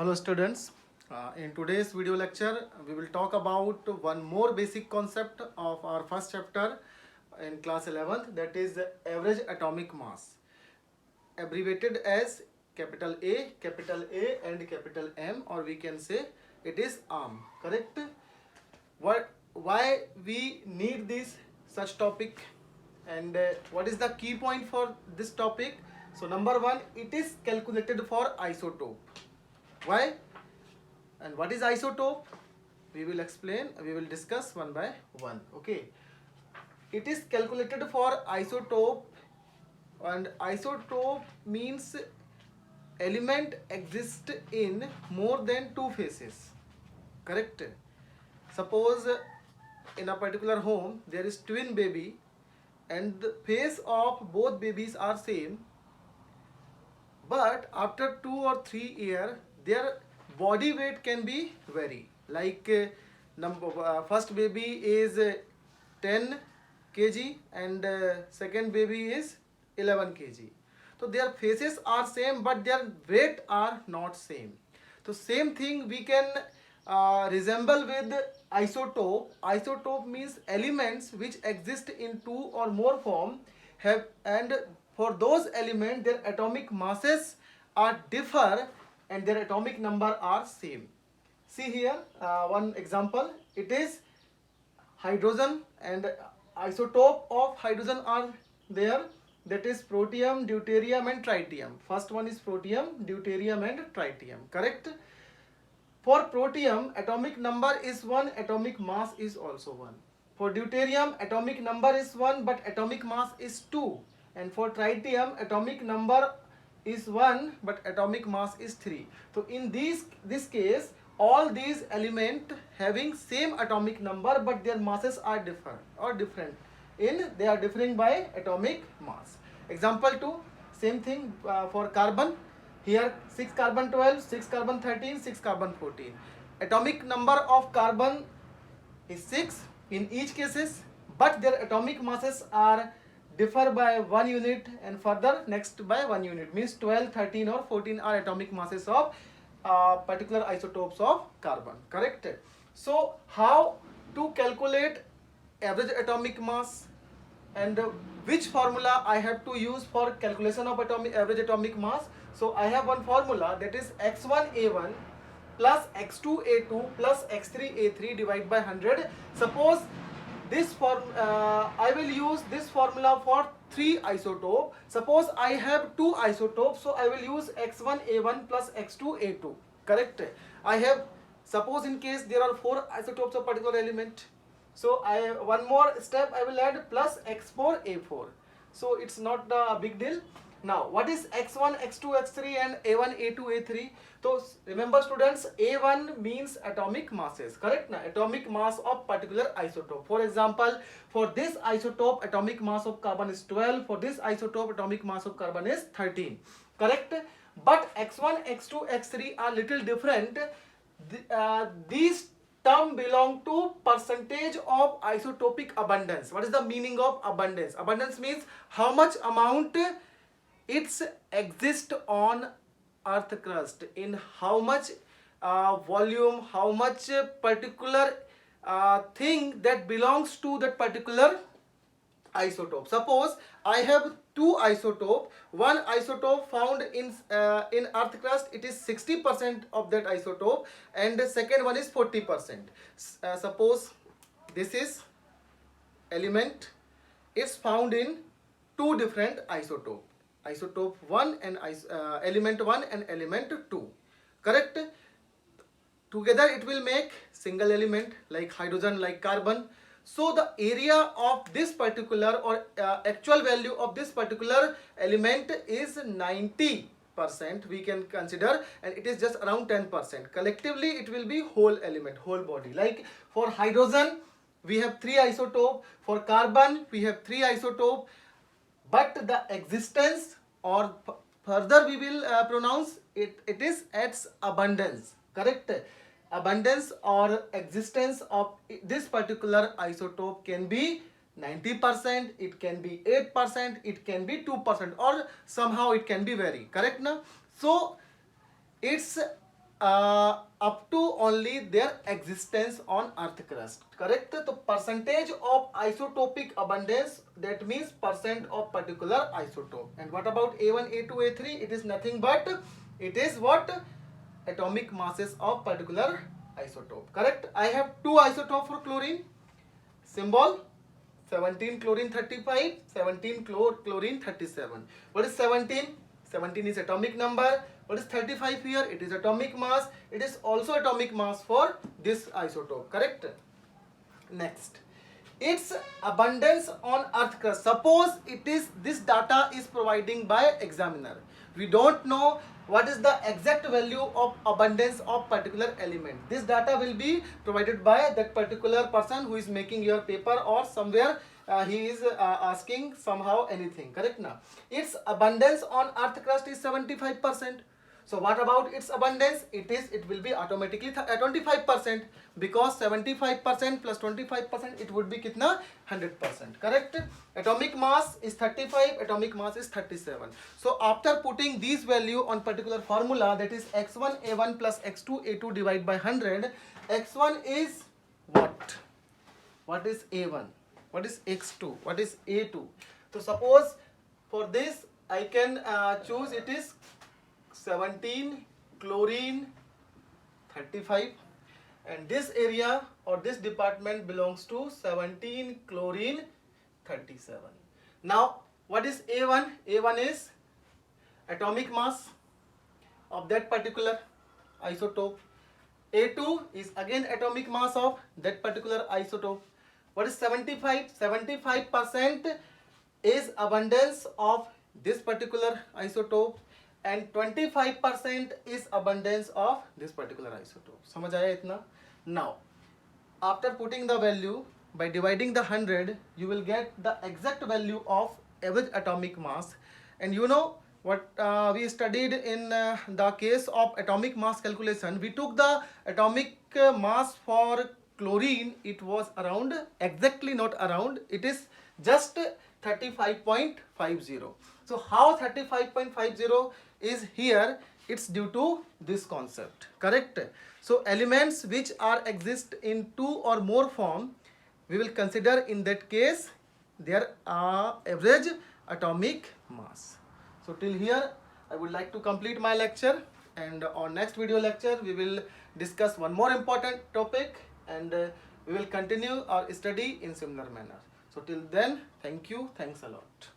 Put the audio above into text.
Hello students. In today's video lecture, we will talk about one more basic concept of our first chapter in class 11th, that is average atomic mass, abbreviated as capital A and capital M, or we can say it is ARM, correct? Why we need this such topic, and what is the key point for this topic? So number one, it is calculated for isotope. Why and what is isotope? We will explain, we will discuss one by one. Okay, it is calculated for isotope, and isotope means element exist in more than two phases, correct? Suppose in a particular home there is twin baby and the phase of both babies are same, but after 2 or 3 years their body weight can be vary, like first baby is 10 kg and second baby is 11 kg. So their faces are same but their weight are not same. So same thing we can resemble with isotope. Isotope means elements which exist in two or more form have, and for those elements their atomic masses are differ and their atomic number are same. See here one example. It is hydrogen, and isotope of hydrogen are there, that is protium, deuterium and tritium. First one is protium, deuterium and tritium, correct? For protium, atomic number is 1, atomic mass is also 1. For deuterium, atomic number is 1 but atomic mass is 2. And for tritium, atomic number is 1 but atomic mass is 3. So in this case, all these elements having same atomic number but their masses are different in, they are differing by atomic mass. Example 2, same thing for carbon. Here 6 carbon 12, 6 carbon 13, 6 carbon 14. Atomic number of carbon is 6 in each cases, but their atomic masses are differ by 1 unit and further next by 1 unit, means 12, 13 or 14 are atomic masses of particular isotopes of carbon, correct? So how to calculate average atomic mass, and which formula I have to use for calculation of average atomic mass? So I have one formula, that is x1a1 plus x2a2 plus x3a3 divided by 100. Suppose this I will use this formula for 3 isotope. Suppose I have 2 isotopes, so I will use x1a1 plus x2a2, correct? I have, suppose in case there are 4 isotopes of particular element, so one more step I will add plus x4a4. So it's not a big deal. Now what is x1, x2, x3 and a1, a2, a3? So remember students, a1 means atomic masses, correct? Now atomic mass of particular isotope. For example, for this isotope atomic mass of carbon is 12, for this isotope atomic mass of carbon is 13, correct? But x1, x2, x3 are little different. These term belong to percentage of isotopic abundance. What is the meaning of abundance? Abundance means how much amount it's exist on earth crust, in how much volume, how much particular thing that belongs to that particular isotope. Suppose I have 2 isotope, one isotope found in earth crust, it is 60% of that isotope, and the second one is 40%. Suppose this is element, it's found in 2 different isotope, isotope 1 and element 1 and element 2, correct? Together it will make single element like hydrogen, like carbon. So the area of this particular or actual value of this particular element is 90%, we can consider, and it is just around 10%. Collectively it will be whole element, whole body. Like for hydrogen we have 3 isotope, for carbon we have 3 isotope, but the existence, or further we will pronounce it is its abundance, correct? Abundance or existence of this particular isotope can be 90%, it can be 8%, it can be 2%, or somehow it can be vary, correct now? So its up to only their existence on earth crust. Correct? So percentage of isotopic abundance, that means percent of particular isotope. And what about A1, A2, A3? It is nothing but, it is what? Atomic masses of particular isotope. Correct? I have two isotopes for chlorine. Symbol 17 chlorine 35, 17 chlorine 37. What is 17? 17 is atomic number. What is 35 here? It is atomic mass. It is also atomic mass for this isotope. Correct? Next, its abundance on earth crust. Suppose it is, this data is providing by examiner. We don't know what is the exact value of abundance of particular element. This data will be provided by that particular person who is making your paper, or somewhere he is asking somehow anything. Correct? Now its abundance on earth crust is 75%. So what about its abundance? It will be automatically 25%, because 75% plus 25%, it would be kitna? 100%. Correct? Atomic mass is 35, atomic mass is 37. So after putting these value on particular formula, that is x1 a1 plus x2 a2 divided by 100, x1 is what? What is a1? What is x2? What is a2? So suppose for this I can choose, it is 17 chlorine 35, and this area or this department belongs to 17 chlorine 37. Now what is A1? A1 is atomic mass of that particular isotope. A2 is again atomic mass of that particular isotope. What is 75? 75% is abundance of this particular isotope, and 25% is abundance of this particular isotope. समझ आया इतना? Now, after putting the value by dividing the 100, you will get the exact value of average atomic mass. And you know what we studied in the case of atomic mass calculation. We took the atomic mass for chlorine. It was around, exactly not around, it is just 35.50. So how 35.50 is here? It's due to this concept. Correct? So elements which are exist in two or more form, we will consider in that case their average atomic mass. So till here I would like to complete my lecture, and on next video lecture we will discuss one more important topic, and we will continue our study in similar manner. So till then, thank you, thanks a lot.